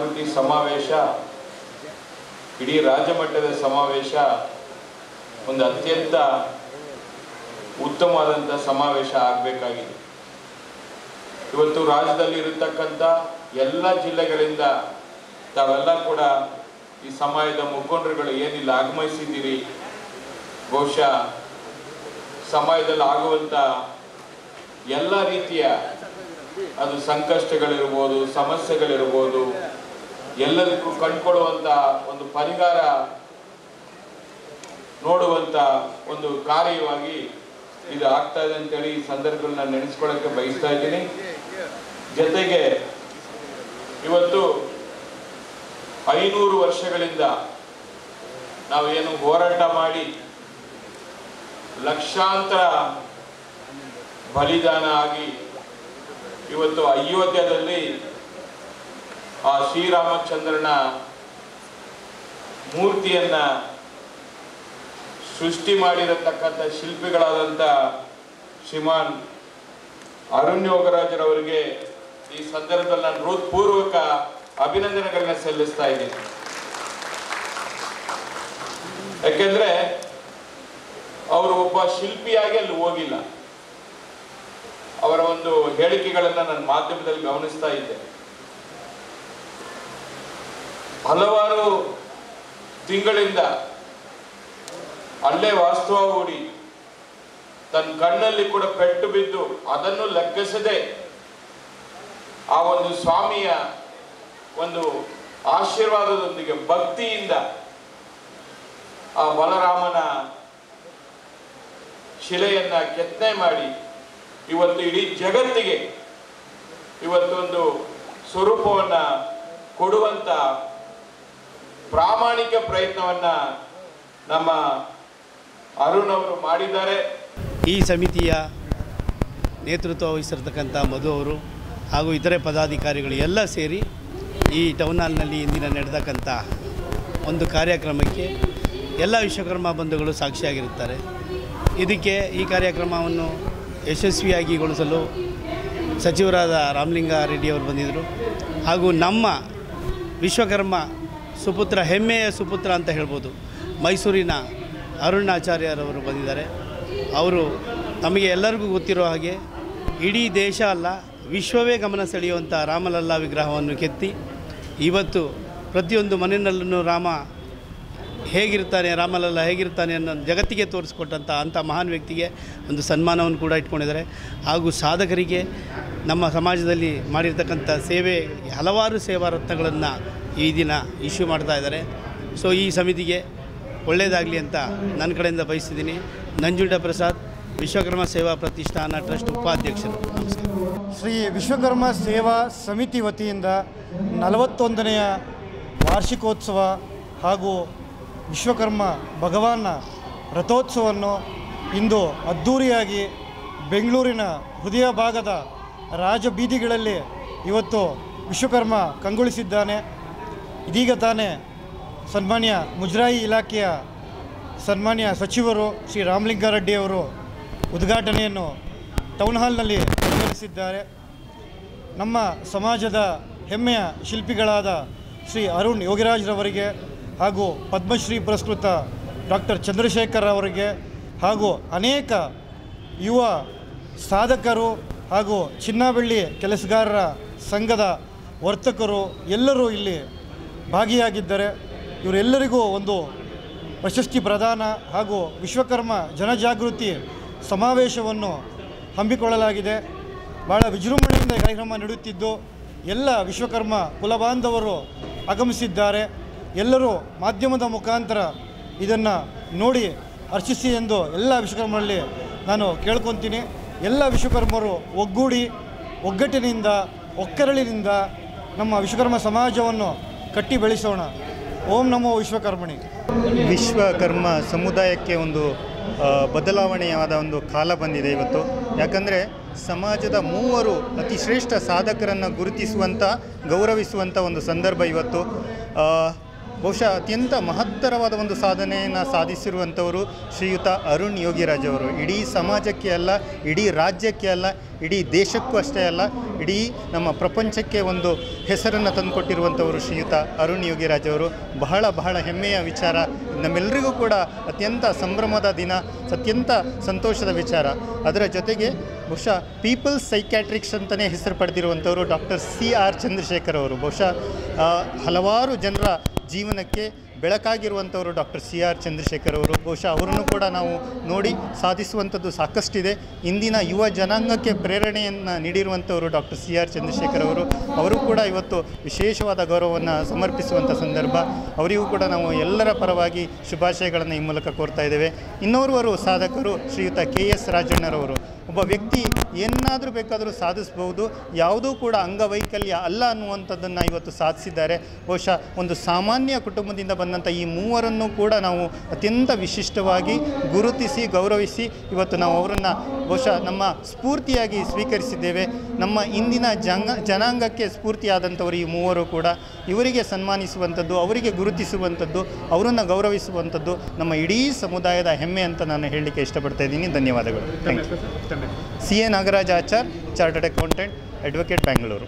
ಜಾಗೃತಿ ಸಮಾವೇಶ ಇಡೀ ರಾಜ್ಯ ಮಟ್ಟದ ಸಮಾವೇಶ ಒಂದು ಅತ್ಯಂತ ಉತ್ತಮವಾದಂಥ ಸಮಾವೇಶ ಆಗಬೇಕಾಗಿದೆ. ಇವತ್ತು ರಾಜ್ಯದಲ್ಲಿ ಇರತಕ್ಕಂಥ ಎಲ್ಲ ಜಿಲ್ಲೆಗಳಿಂದ ತಾವೆಲ್ಲ ಕೂಡ ಈ ಸಮಾಜದ ಮುಖಂಡರುಗಳು ಏನಿಲ್ಲ ಆಗಮಿಸಿದ್ದೀರಿ. ಬಹುಶಃ ಸಮಾಜದಲ್ಲಿ ಆಗುವಂಥ ಎಲ್ಲ ರೀತಿಯ ಅದು ಸಂಕಷ್ಟಗಳಿರ್ಬೋದು, ಸಮಸ್ಯೆಗಳಿರ್ಬೋದು, ಎಲ್ಲದಕ್ಕೂ ಕಂಡುಕೊಳ್ಳುವಂಥ ಒಂದು ಪರಿಹಾರ ನೋಡುವಂಥ ಒಂದು ಕಾರ್ಯವಾಗಿ ಇದು ಆಗ್ತಾ ಇದೆ ಅಂತೇಳಿ ಈ ಸಂದರ್ಭದಲ್ಲಿ ನಾನು ನೆನೆಸ್ಕೊಳ್ಳೋಕ್ಕೆ ಬಯಸ್ತಾ ಇದ್ದೀನಿ. ಜೊತೆಗೆ ಇವತ್ತು 500 ವರ್ಷಗಳಿಂದ ನಾವೇನು ಹೋರಾಟ ಮಾಡಿ ಲಕ್ಷಾಂತರ ಬಲಿದಾನ ಆಗಿ ಇವತ್ತು ಅಯೋಧ್ಯೆಯಲ್ಲಿ ಆ ಶ್ರೀರಾಮಚಂದ್ರನ ಮೂರ್ತಿಯನ್ನ ಸೃಷ್ಟಿ ಮಾಡಿರತಕ್ಕಂಥ ಶಿಲ್ಪಿಗಳಾದಂಥ ಶ್ರೀಮಾನ್ ಅರುಣ್ ಯೋಗರಾಜರವರಿಗೆ ಈ ಸಂದರ್ಭದಲ್ಲಿ ನಾನು ಹೃತ್ಪೂರ್ವಕ ಅಭಿನಂದನೆಗಳನ್ನ ಸಲ್ಲಿಸ್ತಾ ಇದ್ದೀನಿ. ಯಾಕೆಂದ್ರೆ ಅವರು ಒಬ್ಬ ಶಿಲ್ಪಿಯಾಗಿ ಅಲ್ಲಿ ಹೋಗಿಲ್ಲ. ಅವರ ಒಂದು ಹೇಳಿಕೆಗಳನ್ನ ನಾನು ಮಾಧ್ಯಮದಲ್ಲಿ ಗಮನಿಸ್ತಾ ಇದ್ದೆ. ಹಲವಾರು ತಿಂಗಳಿಂದ ಅಲ್ಲೇ ವಾಸ್ತವ ಹೂಡಿ ತನ್ನ ಕಣ್ಣಲ್ಲಿ ಕೂಡ ಪೆಟ್ಟು ಬಿದ್ದು ಅದನ್ನು ಲೆಕ್ಕಿಸದೆ ಆ ಒಂದು ಸ್ವಾಮಿಯ ಒಂದು ಆಶೀರ್ವಾದದೊಂದಿಗೆ ಭಕ್ತಿಯಿಂದ ಆ ಬಲರಾಮನ ಶಿಲೆಯನ್ನ ಕೆತ್ತನೆ ಮಾಡಿ ಇವತ್ತು ಇಡೀ ಜಗತ್ತಿಗೆ ಇವತ್ತೊಂದು ಸ್ವರೂಪವನ್ನ ಕೊಡುವಂತ ಪ್ರಾಮಾಣಿಕ ಪ್ರಯತ್ನವನ್ನ ನಮ್ಮ ಅರುಣ್ ಅವರು ಮಾಡಿದ್ದಾರೆ. ಈ ಸಮಿತಿಯ ನೇತೃತ್ವ ವಹಿಸಿರ್ತಕ್ಕಂಥ ಮಧು ಅವರು ಹಾಗೂ ಇತರೆ ಪದಾಧಿಕಾರಿಗಳು ಎಲ್ಲ ಸೇರಿ ಈ ಟೌನ್ ಹಾಲ್ನಲ್ಲಿ ಇಂದಿನ ನಡೆದಕ್ಕಂಥ ಒಂದು ಕಾರ್ಯಕ್ರಮಕ್ಕೆ ಎಲ್ಲ ವಿಶ್ವಕರ್ಮ ಬಂಧುಗಳು ಸಾಕ್ಷಿಯಾಗಿರುತ್ತಾರೆ. ಇದಕ್ಕೆ ಈ ಕಾರ್ಯಕ್ರಮವನ್ನು ಯಶಸ್ವಿಯಾಗಿಗೊಳಿಸಲು ಸಚಿವರಾದ ರಾಮಲಿಂಗಾರೆಡ್ಡಿ ಅವರು ಬಂದಿದ್ದರು. ಹಾಗೂ ನಮ್ಮ ವಿಶ್ವಕರ್ಮ ಸುಪುತ್ರ, ಹೆಮ್ಮೆಯ ಸುಪುತ್ರ ಅಂತ ಹೇಳ್ಬೋದು, ಮೈಸೂರಿನ ಅರುಣಾಚಾರ್ಯರವರು ಬಂದಿದ್ದಾರೆ. ಅವರು ತಮಗೆ ಎಲ್ಲರಿಗೂ ಗೊತ್ತಿರೋ ಹಾಗೆ ಇಡೀ ದೇಶ ಅಲ್ಲ, ವಿಶ್ವವೇ ಗಮನ ಸೆಳೆಯುವಂಥ ರಾಮಲಲ್ಲಾ ವಿಗ್ರಹವನ್ನು ಕೆತ್ತಿ ಇವತ್ತು ಪ್ರತಿಯೊಂದು ಮನೆಯಲ್ಲೂ ರಾಮ ಹೇಗಿರ್ತಾನೆ, ರಾಮಲಲ್ಲ ಹೇಗಿರ್ತಾನೆ ಅನ್ನೋ ಜಗತ್ತಿಗೆ ತೋರಿಸ್ಕೊಟ್ಟಂಥ ಅಂಥ ಮಹಾನ್ ವ್ಯಕ್ತಿಗೆ ಒಂದು ಸನ್ಮಾನವನ್ನು ಕೂಡ ಇಟ್ಕೊಂಡಿದ್ದಾರೆ. ಹಾಗೂ ಸಾಧಕರಿಗೆ ನಮ್ಮ ಸಮಾಜದಲ್ಲಿ ಮಾಡಿರ್ತಕ್ಕಂಥ ಸೇವೆ, ಹಲವಾರು ಸೇವಾ ರತ್ನಗಳನ್ನು ಈ ದಿನ ಇಶ್ಯೂ ಮಾಡ್ತಾ ಇದ್ದಾರೆ. ಸೊ ಈ ಸಮಿತಿಗೆ ಒಳ್ಳೆಯದಾಗಲಿ ಅಂತ ನನ್ನ ಕಡೆಯಿಂದ ಬಯಸ್ತಿದ್ದೀನಿ. ನಂಜುಂಡ ಪ್ರಸಾದ್, ವಿಶ್ವಕರ್ಮ ಸೇವಾ ಪ್ರತಿಷ್ಠಾನ ಟ್ರಸ್ಟ್ ಉಪಾಧ್ಯಕ್ಷರು. ನಮಸ್ಕಾರ. ಶ್ರೀ ವಿಶ್ವಕರ್ಮ ಸೇವಾ ಸಮಿತಿ ವತಿಯಿಂದ 41ನೇ ವಾರ್ಷಿಕೋತ್ಸವ ಹಾಗೂ ವಿಶ್ವಕರ್ಮ ಭಗವಾನ್ನ ರಥೋತ್ಸವವನ್ನು ಇಂದು ಅದ್ಧೂರಿಯಾಗಿ ಬೆಂಗಳೂರಿನ ಹೃದಯ ಭಾಗದ ರಾಜಬೀದಿಗಳಲ್ಲಿ ಇವತ್ತು ವಿಶ್ವಕರ್ಮ ಕಂಗೊಳಿಸಿದ್ದಾನೆ. ಇದೀಗ ತಾನೇ ಸನ್ಮಾನ್ಯ ಮುಜರಾಯಿ ಇಲಾಖೆಯ ಸನ್ಮಾನ್ಯ ಸಚಿವರು ಶ್ರೀ ರಾಮಲಿಂಗಾರೆಡ್ಡಿ ಅವರು ಉದ್ಘಾಟನೆಯನ್ನು ಟೌನ್ ಹಾಲ್ನಲ್ಲಿ ನೆರವೇರಿಸಿದ್ದಾರೆ. ನಮ್ಮ ಸಮಾಜದ ಹೆಮ್ಮೆಯ ಶಿಲ್ಪಿಗಳಾದ ಶ್ರೀ ಅರುಣ್ ಯೋಗಿರಾಜ್ರವರಿಗೆ ಹಾಗೂ ಪದ್ಮಶ್ರೀ ಪುರಸ್ಕೃತ ಡಾಕ್ಟರ್ ಚಂದ್ರಶೇಖರ್ ಅವರಿಗೆ ಹಾಗೂ ಅನೇಕ ಯುವ ಸಾಧಕರು ಹಾಗೂ ಚಿನ್ನ ಬೆಳ್ಳಿ ಕೆಲಸಗಾರರ ಸಂಘದ ವರ್ತಕರು ಎಲ್ಲರೂ ಇಲ್ಲಿ ಭಾಗಿಯಾಗಿದ್ದಾರೆ. ಇವರೆಲ್ಲರಿಗೂ ಒಂದು ಪ್ರಶಸ್ತಿ ಪ್ರದಾನ ಹಾಗೂ ವಿಶ್ವಕರ್ಮ ಜನಜಾಗೃತಿ ಸಮಾವೇಶವನ್ನು ಹಮ್ಮಿಕೊಳ್ಳಲಾಗಿದೆ. ಭಾಳ ವಿಜೃಂಭಣೆಯಿಂದ ಕಾರ್ಯಕ್ರಮ ನಡೆಯುತ್ತಿದ್ದು ಎಲ್ಲ ವಿಶ್ವಕರ್ಮ ಕುಲಬಾಂಧವರು ಆಗಮಿಸಿದ್ದಾರೆ. ಎಲ್ಲರೂ ಮಾಧ್ಯಮದ ಮುಖಾಂತರ ಇದನ್ನು ನೋಡಿ ಹರ್ಷಿಸಿ ಎಂದು ಎಲ್ಲ ವಿಶ್ವಕರ್ಮರಲ್ಲಿ ನಾನು ಕೇಳ್ಕೊತೀನಿ. ಎಲ್ಲ ವಿಶ್ವಕರ್ಮರು ಒಗ್ಗೂಡಿ ಒಗ್ಗಟ್ಟಿನಿಂದ ಒಕ್ಕರಳಿನಿಂದ ನಮ್ಮ ವಿಶ್ವಕರ್ಮ ಸಮಾಜವನ್ನು ಕಟ್ಟಿ ಬೆಳೆಸೋಣ. ಓಂ ನಮೋ ವಿಶ್ವಕರ್ಮಣಿ. ವಿಶ್ವಕರ್ಮ ಸಮುದಾಯಕ್ಕೆ ಒಂದು ಬದಲಾವಣೆಯಾದ ಒಂದು ಕಾಲ ಬಂದಿದೆ ಇವತ್ತು. ಯಾಕಂದರೆ ಸಮಾಜದ 3 ಅತಿ ಶ್ರೇಷ್ಠ ಸಾಧಕರನ್ನು ಗುರುತಿಸುವಂಥ, ಗೌರವಿಸುವಂಥ ಒಂದು ಸಂದರ್ಭ ಇವತ್ತು. ಬಹುಶಃ ಅತ್ಯಂತ ಮಹತ್ತರವಾದ ಒಂದು ಸಾಧನೆಯನ್ನು ಸಾಧಿಸಿರುವಂಥವರು ಶ್ರೀಯುತ ಅರುಣ್ ಯೋಗಿರಾಜ್ ಅವರು. ಇಡೀ ಸಮಾಜಕ್ಕೆ ಅಲ್ಲ, ಇಡೀ ರಾಜ್ಯಕ್ಕೆ ಅಲ್ಲ, ಇಡೀ ದೇಶಕ್ಕೂ ಅಷ್ಟೇ ಅಲ್ಲ, ಇಡೀ ನಮ್ಮ ಪ್ರಪಂಚಕ್ಕೆ ಒಂದು ಹೆಸರನ್ನು ತಂದುಕೊಟ್ಟಿರುವಂಥವರು ಶ್ರೀಯುತ ಅರುಣ್ ಯೋಗಿರಾಜ್ ಅವರು. ಬಹಳ ಹೆಮ್ಮೆಯ ವಿಚಾರ, ನಮ್ಮೆಲ್ಲರಿಗೂ ಕೂಡ ಅತ್ಯಂತ ಸಂಭ್ರಮದ ದಿನ, ಅತ್ಯಂತ ಸಂತೋಷದ ವಿಚಾರ. ಅದರ ಜೊತೆಗೆ ಬಹುಶಃ ಪೀಪಲ್ಸ್ ಸೈಕ್ಯಾಟ್ರಿಕ್ಸ್ ಅಂತಲೇ ಹೆಸರು ಪಡೆದಿರುವಂಥವರು ಡಾಕ್ಟರ್ CR ಚಂದ್ರಶೇಖರ್ ಅವರು. ಬಹುಶಃ ಹಲವಾರು ಜನರ ಜೀವನಕ್ಕೆ ಬೆಳಕಾಗಿರುವಂಥವರು ಡಾಕ್ಟರ್ CR ಚಂದ್ರಶೇಖರ್ ಅವರು. ಬಹುಶಃ ಅವರನ್ನು ಕೂಡ ನಾವು ನೋಡಿ ಸಾಧಿಸುವಂಥದ್ದು ಸಾಕಷ್ಟಿದೆ. ಇಂದಿನ ಯುವ ಜನಾಂಗಕ್ಕೆ ಪ್ರೇರಣೆಯನ್ನು ನೀಡಿರುವಂಥವರು ಡಾಕ್ಟರ್ CR ಚಂದ್ರಶೇಖರ್ ಅವರು. ಅವರು ಕೂಡ ಇವತ್ತು ವಿಶೇಷವಾದ ಗೌರವವನ್ನು ಸಮರ್ಪಿಸುವಂಥ ಸಂದರ್ಭ. ಅವರಿಗೂ ಕೂಡ ನಾವು ಎಲ್ಲರ ಪರವಾಗಿ ಶುಭಾಶಯಗಳನ್ನು ಈ ಮೂಲಕ ಕೋರ್ತಾ ಇದ್ದೇವೆ. ಇನ್ನೋರ್ವರು ಸಾಧಕರು ಶ್ರೀಯುತ KS ರಾಜಣ್ಣರವರು. ಒಬ್ಬ ವ್ಯಕ್ತಿ ಏನಾದರೂ ಬೇಕಾದರೂ ಸಾಧಿಸಬಹುದು, ಯಾವುದೂ ಕೂಡ ಅಂಗವೈಕಲ್ಯ ಅಲ್ಲ ಅನ್ನುವಂಥದ್ದನ್ನು ಇವತ್ತು ಸಾಧಿಸಿದ್ದಾರೆ. ಬಹುಶಃ ಒಂದು ಸಾಮಾನ್ಯ ಕುಟುಂಬದಿಂದ ಬಂದಂಥ ಈ ಮೂವರನ್ನು ಕೂಡ ನಾವು ಅತ್ಯಂತ ವಿಶಿಷ್ಟವಾಗಿ ಗುರುತಿಸಿ ಗೌರವಿಸಿ ಇವತ್ತು ನಾವು ಅವರನ್ನು ಬಹುಶಃ ನಮ್ಮ ಸ್ಫೂರ್ತಿಯಾಗಿ ಸ್ವೀಕರಿಸಿದ್ದೇವೆ. ನಮ್ಮ ಇಂದಿನ ಜನಾಂಗಕ್ಕೆ ಸ್ಫೂರ್ತಿಯಾದಂಥವರು ಈ ಮೂವರು ಕೂಡ. ಇವರಿಗೆ ಸನ್ಮಾನಿಸುವಂಥದ್ದು, ಅವರಿಗೆ ಗುರುತಿಸುವಂಥದ್ದು, ಅವರನ್ನು ಗೌರವಿಸುವಂಥದ್ದು ನಮ್ಮ ಇಡೀ ಸಮುದಾಯದ ಹೆಮ್ಮೆ ಅಂತ ನಾನು ಹೇಳಲಿಕ್ಕೆ ಇಷ್ಟಪಡ್ತಾ ಇದ್ದೀನಿ. ಧನ್ಯವಾದಗಳು. Thank you. CA Nagaraj Achar, chartered accountant, advocate, Bengaluru.